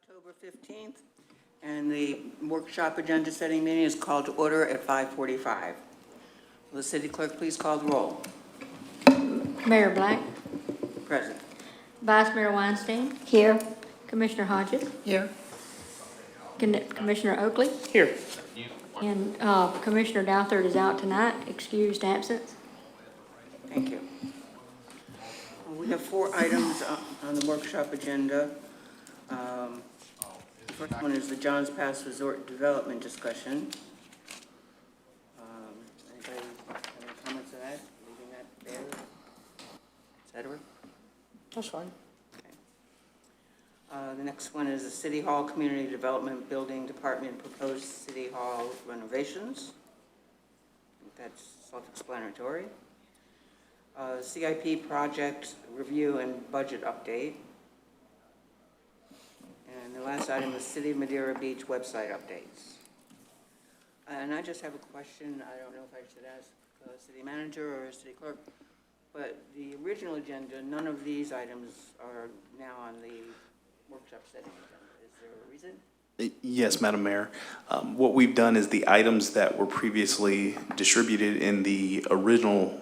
October 15th, and the workshop agenda setting meeting is called to order at 5:45. Will the city clerk please call the roll? Mayor Black, Present. Vice Mayor Weinstein, Here. Commissioner Hodges, Here. Commissioner Oakley, Here. and Commissioner Douthert is out tonight, excused absence. Thank you. We have 4 items on the workshop agenda. The first one is the Johns Pass Resort Development discussion. Anybody have any comments on that? Leaving that there? Et cetera? That's fine. The next one is the City Hall Community Development Building Department proposed City Hall renovations. I think that's self-explanatory. CIP project review and budget update. And the last item is City of Madeira Beach website updates. And I just have a question. I don't know if I should ask city manager or city clerk, but the original agenda, none of these items are now on the workshop setting agenda. Is there a reason? Yes, Madam Mayor. What we've done is the items that were previously distributed in the original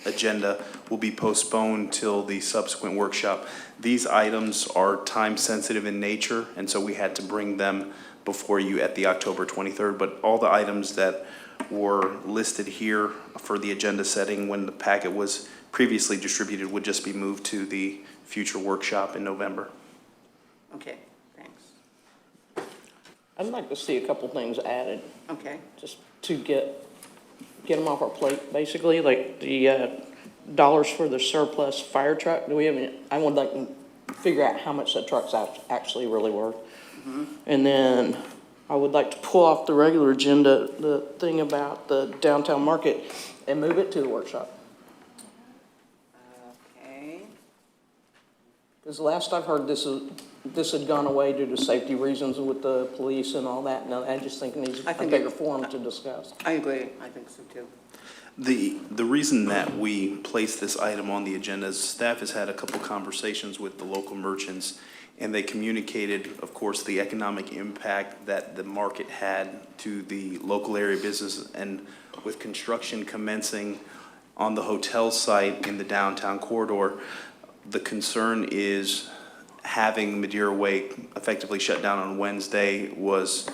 agenda will be postponed till the subsequent workshop. These items are time sensitive in nature, and so we had to bring them before you at the October 23rd. But all the items that were listed here for the agenda setting when the packet was previously distributed would just be moved to the future workshop in November. Okay, thanks. I'd like to see a couple things added, Okay, just to get them off our plate, basically, like the dollars for the surplus fire truck. Do we have any? I would like to figure out how much that truck's actually really worth. Mm-hmm. And then I would like to pull off the regular agenda the thing about the downtown market and move it to the workshop. okay. Because last I've heard, this had gone away due to safety reasons with the police and all that. No, I just think it needs a bigger forum to discuss. I agree. I think so too. The reason that we placed this item on the agenda is staff has had a couple conversations with the local merchants, and they communicated, of course, the economic impact that the market had to the local area business, and with construction commencing on the hotel site in the downtown corridor, the concern is having Madeira Way effectively shut down on Wednesday was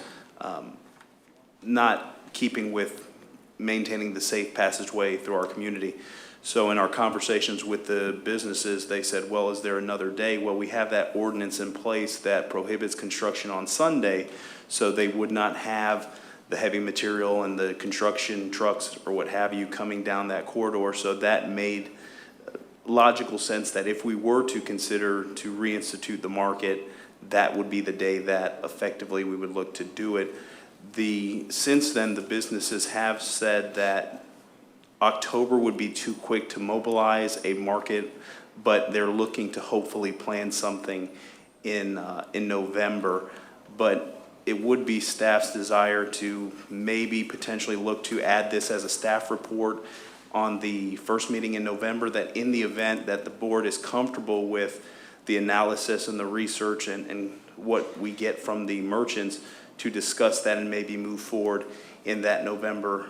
not keeping with maintaining the safe passageway through our community. So in our conversations with the businesses, they said, well, is there another day? Well, we have that ordinance in place that prohibits construction on Sunday, so they would not have the heavy material and the construction trucks or what have you coming down that corridor. So that made logical sense that if we were to consider to reinstitute the market, that would be the day that effectively we would look to do it. Since then, the businesses have said that October would be too quick to mobilize a market, but they're looking to hopefully plan something in November. But it would be staff's desire to maybe potentially look to add this as a staff report on the first meeting in November, that in the event that the board is comfortable with the analysis and the research and what we get from the merchants, to discuss that and maybe move forward in that November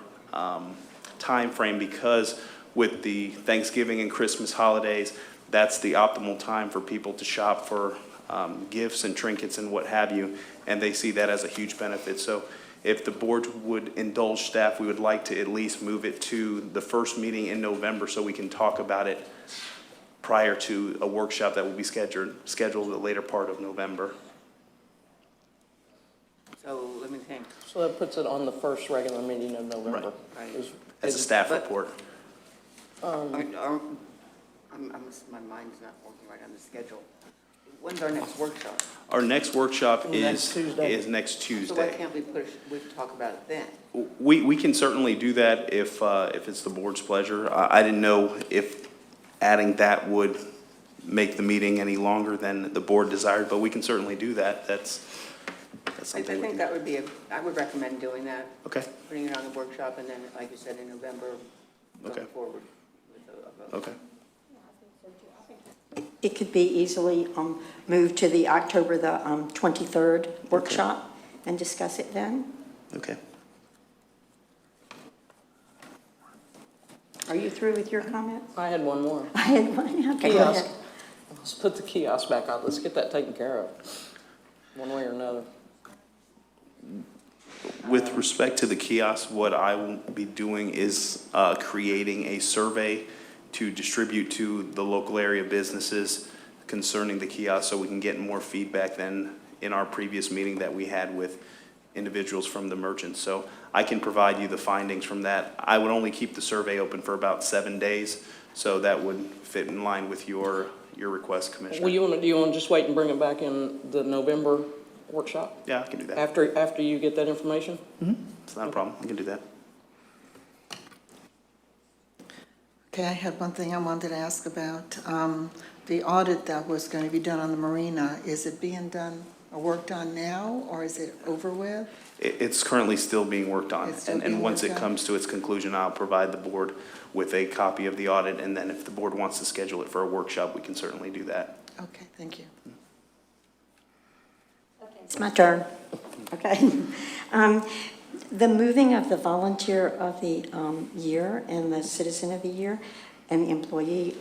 time frame, because with the Thanksgiving and Christmas holidays, that's the optimal time for people to shop for gifts and trinkets and what have you, and they see that as a huge benefit. So if the board would indulge staff, we would like to at least move it to the first meeting in November so we can talk about it prior to a workshop that will be scheduled the later part of November. So let me think. So that puts it on the first regular meeting of November. Right. As a staff report. My mind's not working right on the schedule. When's our next workshop? Our next workshop Next Tuesday. is next Tuesday. So why can't we talk about it then? We can certainly do that if it's the board's pleasure. I didn't know if adding that would make the meeting any longer than the board desired, but we can certainly do that. That's I something we think can. that would be I would recommend doing that. Okay, Putting it on the workshop, and then, like you said, in November, Okay. going forward with a vote. okay. it could be easily moved to the October the 23rd workshop and discuss it then? Okay. Are you through with your comments? I had one more. I had one, okay, go Kiosk. ahead. Let's put the kiosk back out. Let's get that taken care of, one way or another. With respect to the kiosk, what I will be doing is creating a survey to distribute to the local area businesses concerning the kiosk, so we can get more feedback than in our previous meeting that we had with individuals from the merchants. So I can provide you the findings from that. I would only keep the survey open for about 7 days, so that would fit in line with your request, Commissioner. Well, do you want to just wait and bring it back in the November workshop? Yeah, I can do that. After you get that information? It's not a problem. I can do that. Okay, I had one thing I wanted to ask about. The audit that was going to be done on the marina, is it being done or worked on now, or is it over with? It's currently still being worked on. It's still And being once it worked on? comes to its conclusion, I'll provide the board with a copy of the audit. And then if the board wants to schedule it for a workshop, we can certainly do that. Okay, thank you. It's my turn, okay? The moving of the volunteer of the year and the citizen of the year and the employee,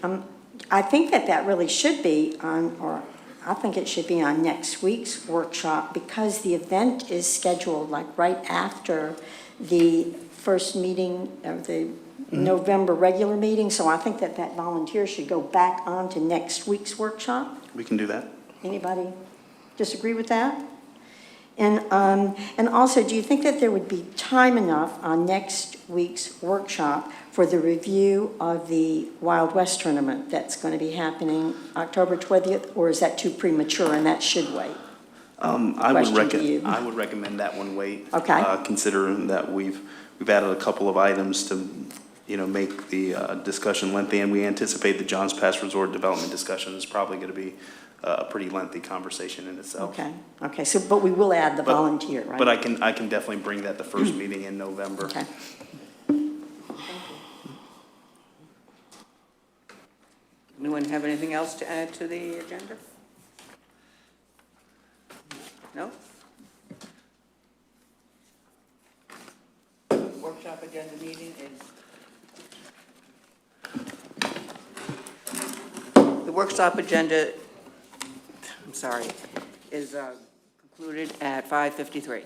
I think that really should be on, or I think it should be on next week's workshop, because the event is scheduled like right after the first meeting of the November regular meeting, so I think that volunteer should go back on to next week's workshop. We can do that. Anybody disagree with that? And also, do you think that there would be time enough on next week's workshop for the review of the Wild West tournament that's going to be happening October 20th, or is that too premature and that should wait? I Question to you. would recommend that one wait. Okay. Considering that we've added a couple of items to, make the discussion lengthy, and we anticipate the Johns Pass Resort Development discussion is probably going to be a pretty lengthy conversation in itself. Okay, so, but we will add the volunteer, right? But I can definitely bring that the first meeting in November. Okay. Anyone have anything else to add to the agenda? No? Workshop agenda meeting is, the workshop agenda, I'm sorry, is concluded at 5:53.